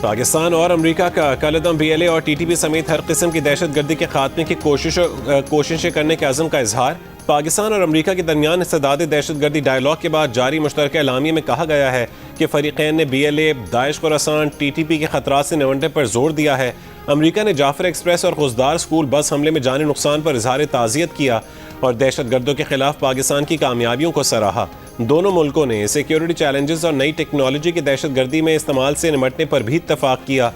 پاکستان اور امریکہ کا کالعدم BLA اور TTP سمیت ہر قسم کی دہشت گردی کے خاتمے کی کوششیں کرنے کے عزم کا اظہار۔ پاکستان اور امریکہ کے درمیان استعداد دہشت گردی ڈائیلاگ کے بعد جاری مشترکہ اعلامیے میں کہا گیا ہے کہ فریقین نے BLA، داعش خراسان، TTP کے خطرات سے نمٹنے پر زور دیا ہے۔ امریکہ نے جعفر ایکسپریس اور خوزدار اسکول بس حملے میں جانی نقصان پر اظہار تعزیت کیا اور دہشت گردوں کے خلاف پاکستان کی کامیابیوں کو سراہا۔ دونوں ملکوں نے سیکیورٹی چیلنجز اور نئی ٹیکنالوجی کی دہشت گردی میں استعمال سے نمٹنے پر بھی اتفاق کیا۔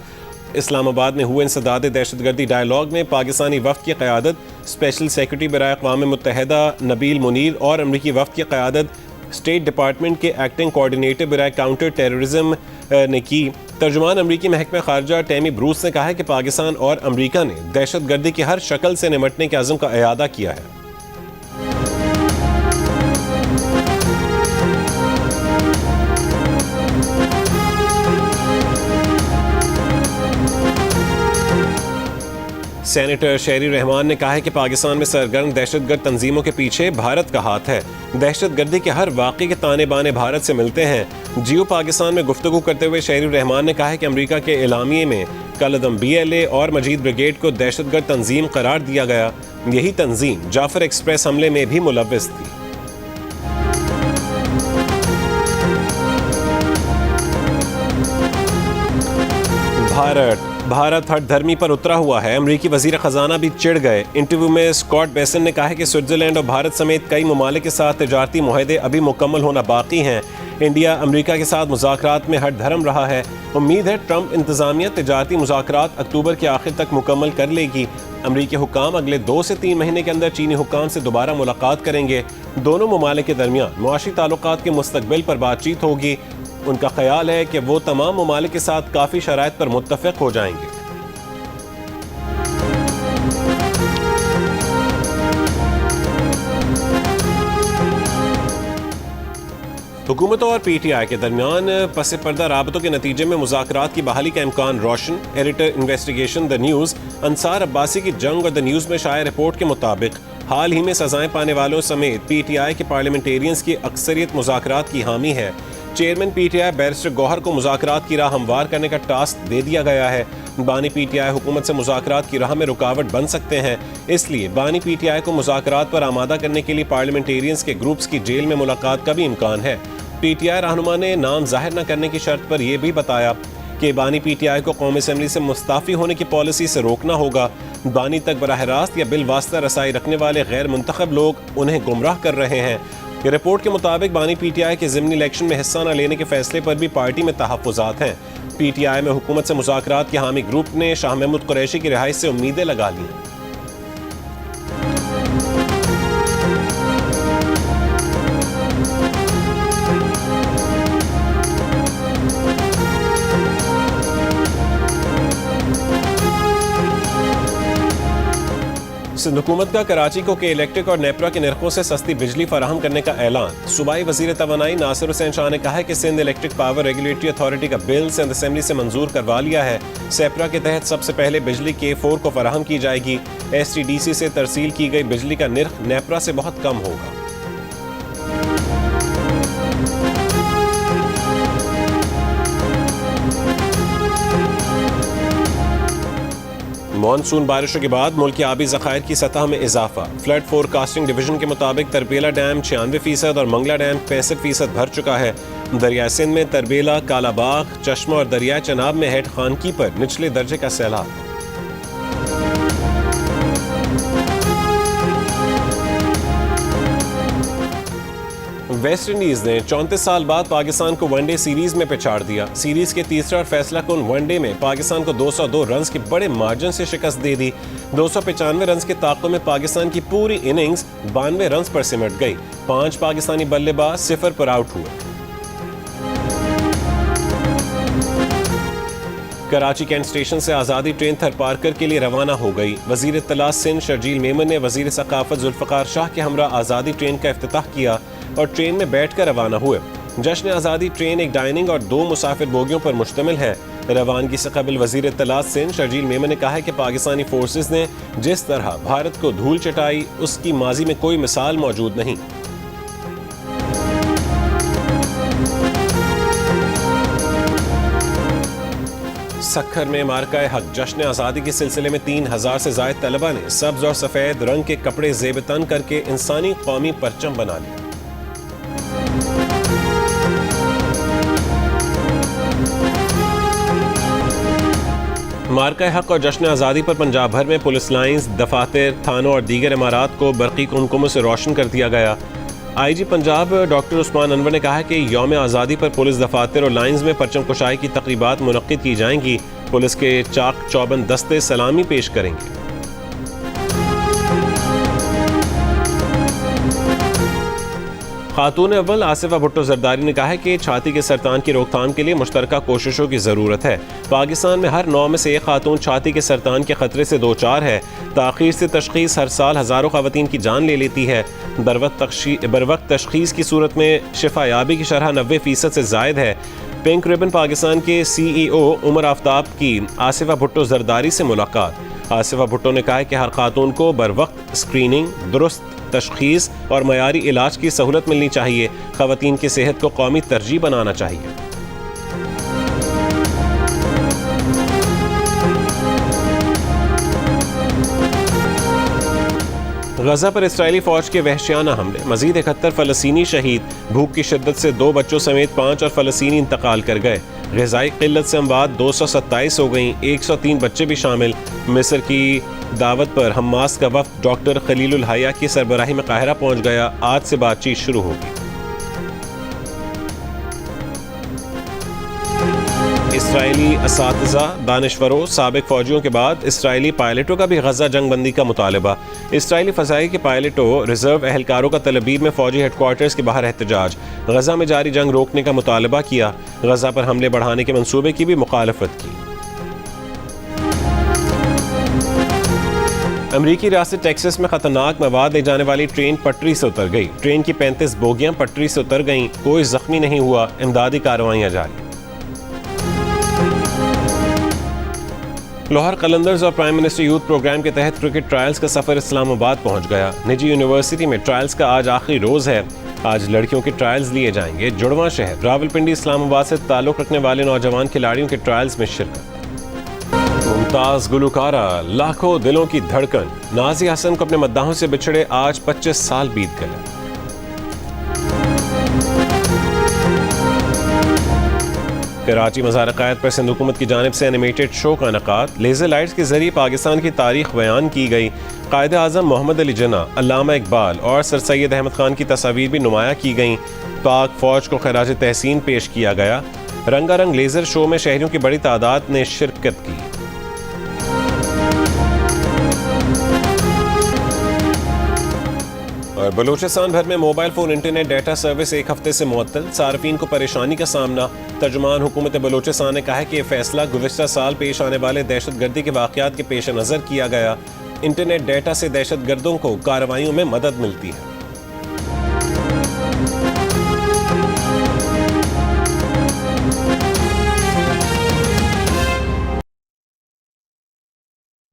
اسلام آباد میں ہوئے انسداد دہشت گردی ڈائیلاگ میں پاکستانی وفد کی قیادت اسپیشل سیکرٹری برائے اقوام متحدہ نبیل منیر اور امریکی وفد کی قیادت اسٹیٹ ڈپارٹمنٹ کے ایکٹنگ کوارڈینیٹر برائے کاؤنٹر ٹیررزم نے کی۔ ترجمان امریکی محکمہ خارجہ ٹیمی بروس نے کہا ہے کہ پاکستان اور امریکہ نے دہشت گردی کی ہر شکل سے نمٹنے کے عزم کا اعادہ کیا ہے۔ سینیٹر شہری رحمان نے کہا ہے کہ پاکستان میں سرگرم دہشت گرد تنظیموں کے پیچھے بھارت کا ہاتھ ہے۔ دہشت گردی کے ہر واقعے کے تانے بانے بھارت سے ملتے ہیں۔ جیو پاکستان میں گفتگو کرتے ہوئے شہری رحمان نے کہا ہے کہ امریکہ کے اعلامیے میں کالعدم BLA اور مجید بریگیڈ کو دہشت گرد تنظیم قرار دیا گیا۔ یہی تنظیم جعفر ایکسپریس حملے میں بھی ملوث تھی۔ بھارت ہٹ دھرمی پر اترا ہوا ہے۔ امریکی وزیر خزانہ بھی چڑ گئے۔ انٹرویو میں اسکاٹ بیسن نے کہا ہے کہ سوئٹزرلینڈ اور بھارت سمیت کئی ممالک کے ساتھ تجارتی معاہدے ابھی مکمل ہونا باقی ہیں۔ انڈیا امریکہ کے ساتھ مذاکرات میں ہٹ دھرم رہا ہے۔ امید ہے ٹرمپ انتظامیہ تجارتی مذاکرات اکتوبر کے آخر تک مکمل کر لے گی۔ امریکی حکام اگلے 2 سے 3 مہینے کے اندر چینی حکام سے دوبارہ ملاقات کریں گے۔ دونوں ممالک کے درمیان معاشی تعلقات کے مستقبل پر بات چیت ہوگی۔ ان کا خیال ہے کہ وہ تمام ممالک کے ساتھ کافی شرائط پر متفق ہو جائیں گے۔ حکومتوں اور PTI کے درمیان پس پردہ رابطوں کے نتیجے میں مذاکرات کی بحالی کا امکان روشن۔ ایڈیٹر انویسٹیگیشن دا نیوز انصار عباسی کی جنگ اور دا نیوز میں شائع رپورٹ کے مطابق حال ہی میں سزائیں پانے والوں سمیت PTI کے پارلیمنٹیرینز کی اکثریت مذاکرات کی حامی ہے۔ چیئرمین PTI بیرسٹر گوہر کو مذاکرات کی راہ ہموار کرنے کا ٹاسک دے دیا گیا ہے۔ بانی PTI حکومت سے مذاکرات کی راہ میں رکاوٹ بن سکتے ہیں، اس لیے بانی PTI کو مذاکرات پر آمادہ کرنے کے لیے پارلیمنٹیرینز کے گروپس کی جیل میں ملاقات کا بھی امکان ہے۔ PTI رہنما نے نام ظاہر نہ کرنے کی شرط پر یہ بھی بتایا کہ بانی PTI کو قومی اسمبلی سے مستعفی ہونے کی پالیسی سے روکنا ہوگا۔ بانی تک براہ راست یا بالواسطہ رسائی رکھنے والے غیر منتخب لوگ انہیں گمراہ کر رہے ہیں۔ رپورٹ کے مطابق بانی PTI کے ضمنی الیکشن میں حصہ نہ لینے کے فیصلے پر بھی پارٹی میں تحفظات ہیں۔ PTI میں حکومت سے مذاکرات کے حامی گروپ نے شاہ محمود قریشی کی رہائش سے امیدیں لگا لیں۔ سندھ حکومت کا کراچی کو کے الیکٹرک اور نیپرا کے نرخوں سے سستی بجلی فراہم کرنے کا اعلان۔ صوبائی وزیر توانائی ناصر حسین شاہ نے کہا ہے کہ Sindh electric power regulatory authority کا بل سندھ اسمبلی سے منظور کروا لیا ہے۔ سیپرا کے تحت سب سے پہلے بجلی K4 کو فراہم کی جائے گی۔ STDC سے ترسیل کی گئی بجلی کا نرخ نیپرا سے بہت کم ہوگا۔ مانسون بارشوں کے بعد ملک کے آبی ذخائر کی سطح میں اضافہ۔ فلڈ فور کاسٹنگ ڈویژن کے مطابق تربیلا ڈیم 96% اور منگلا ڈیم 65% بھر چکا ہے۔ دریائے سندھ میں تربیلا، کالا باغ، چشمہ اور دریائے چناب میں ہیڈ خانکی پر نچلے درجے کا سیلاب۔ ویسٹ انڈیز نے 34 سال بعد پاکستان کو ون ڈے سیریز میں پچھاڑ دیا۔ سیریز کے تیسرا اور فیصلہ کن ون ڈے میں پاکستان کو 202 رنز کے بڑے مارجن سے شکست دے دی۔ 295 رنز کے تعاقب میں پاکستان کی پوری اننگز 92 رنز پر سمٹ گئی۔ 5 پاکستانی بلے باز 0 پر آؤٹ ہوئے۔ کراچی کینٹ اسٹیشن سے آزادی ٹرین تھر پارکر کے لیے روانہ ہو گئی۔ وزیر اطلاع سندھ شرجیل میمن نے وزیر ثقافت ذوالفقار شاہ کے ہمراہ آزادی ٹرین کا افتتاح کیا اور ٹرین میں بیٹھ کر روانہ ہوئے۔ جشن آزادی ٹرین ایک ڈائننگ اور 2 مسافر بوگیوں پر مشتمل ہے۔ روانگی سے قبل وزیر اطلاع سندھ شرجیل میمن نے کہا ہے کہ پاکستانی فورسز نے جس طرح بھارت کو دھول چٹائی اس کی ماضی میں کوئی مثال موجود نہیں۔ سکھر میں مارکہ حق جشن آزادی کے سلسلے میں 3000 سے زائد طلبہ نے سبز اور سفید رنگ کے کپڑے زیب تن کر کے انسانی قومی پرچم بنا لیا۔ مارکہ حق اور جشن آزادی پر پنجاب بھر میں پولیس لائنز، دفاتر، تھانوں اور دیگر عمارات کو برقی قمقموں سے روشن کر دیا گیا۔ آئی جی پنجاب ڈاکٹر عثمان انور نے کہا کہ یوم آزادی پر پولیس دفاتر اور لائنز میں پرچم کشائی کی تقریبات منعقد کی جائیں گی۔ پولیس کے چاق چوبند دستے سلامی پیش کریں گے۔ خاتون اول آصفہ بھٹو زرداری نے کہا ہے کہ چھاتی کے سرطان کی روک تھام کے لیے مشترکہ کوششوں کی ضرورت ہے۔ پاکستان میں ہر 9 میں سے ایک خاتون چھاتی کے سرطان کے خطرے سے دوچار ہے۔ تاخیر سے تشخیص ہر سال ہزاروں خواتین کی جان لے لیتی ہے۔ بروقت تشخیص کی صورت میں شفا یابی کی شرح 90% سے زائد ہے۔ پنک ریبن پاکستان کے سی ای او عمر آفتاب کی آصفہ بھٹو زرداری سے ملاقات۔ آصفہ بھٹو نے کہا کہ ہر خاتون کو بروقت اسکریننگ، درست تشخیص اور معیاری علاج کی سہولت ملنی چاہیے۔ خواتین کی صحت کو قومی ترجیح بنانا چاہیے۔ غزہ پر اسرائیلی فوج کے وحشیانہ حملے، مزید 71 فلسطینی شہید، بھوک کی شدت سے 2 بچوں سمیت 5 اور فلسطینی انتقال کر گئے۔ غذائی قلت سے اموات 227 ہو گئیں، 103 بچے بھی شامل۔ مصر کی دعوت پر حماس کا وفد ڈاکٹر خلیل الحیہ کی سربراہی میں قاہرہ پہنچ گیا۔ آج سے بات چیت شروع ہوگی۔ اسرائیلی اساتذہ، دانشوروں، سابق فوجیوں کے بعد اسرائیلی پائلٹوں کا بھی غزہ جنگ بندی کا مطالبہ۔ اسرائیلی فضائیہ کے پائلٹوں، ریزرو اہلکاروں کا تل ابیب میں فوجی ہیڈ کوارٹرز کے باہر احتجاج، غزہ میں جاری جنگ روکنے کا مطالبہ کیا۔ غزہ پر حملے بڑھانے کے منصوبے کی بھی مخالفت کی۔ امریکی ریاست ٹیکساس میں خطرناک مواد لے جانے والی ٹرین پٹری سے اتر گئی۔ ٹرین کی 35 بوگیاں پٹری سے اتر گئیں، کوئی زخمی نہیں ہوا۔ امدادی کارروائیاں جاری۔ لاہور قلندرز اور پرائم منسٹر یوتھ پروگرام کے تحت کرکٹ ٹرائلز کا سفر اسلام آباد پہنچ گیا۔ نجی یونیورسٹی میں ٹرائلز کا آج آخری روز ہے۔ آج لڑکیوں کے ٹرائلز لیے جائیں گے۔ جڑواں شہر راولپنڈی اسلام آباد سے تعلق رکھنے والے نوجوان کھلاڑیوں کے ٹرائلز میں شرکت۔ ممتاز گلوکارہ، لاکھوں دلوں کی دھڑکن، نازیہ حسن کو اپنے مداحوں سے بچھڑے آج 25 سال بیت گئے۔ کراچی مزار قائد پر سندھ حکومت کی جانب سے اینیمیٹڈ شو کا انعقاد، لیزر لائٹس کے ذریعے پاکستان کی تاریخ بیان کی گئی۔ قائد اعظم محمد علی جناح، علامہ اقبال اور سر سید احمد خان کی تصاویر بھی نمایاں کی گئیں۔ پاک فوج کو خراج تحسین پیش کیا گیا۔ رنگا رنگ لیزر شو میں شہریوں کی بڑی تعداد نے شرکت کی۔ اور بلوچستان بھر میں mobile phone internet data service ایک ہفتے سے معطل، صارفین کو پریشانی کا سامنا۔ ترجمان حکومت بلوچستان نے کہا کہ یہ فیصلہ گزشتہ سال پیش آنے والے دہشت گردی کے واقعات کے پیش نظر کیا گیا۔ انٹرنیٹ ڈیٹا سے دہشت گردوں کو کارروائیوں میں مدد ملتی ہے۔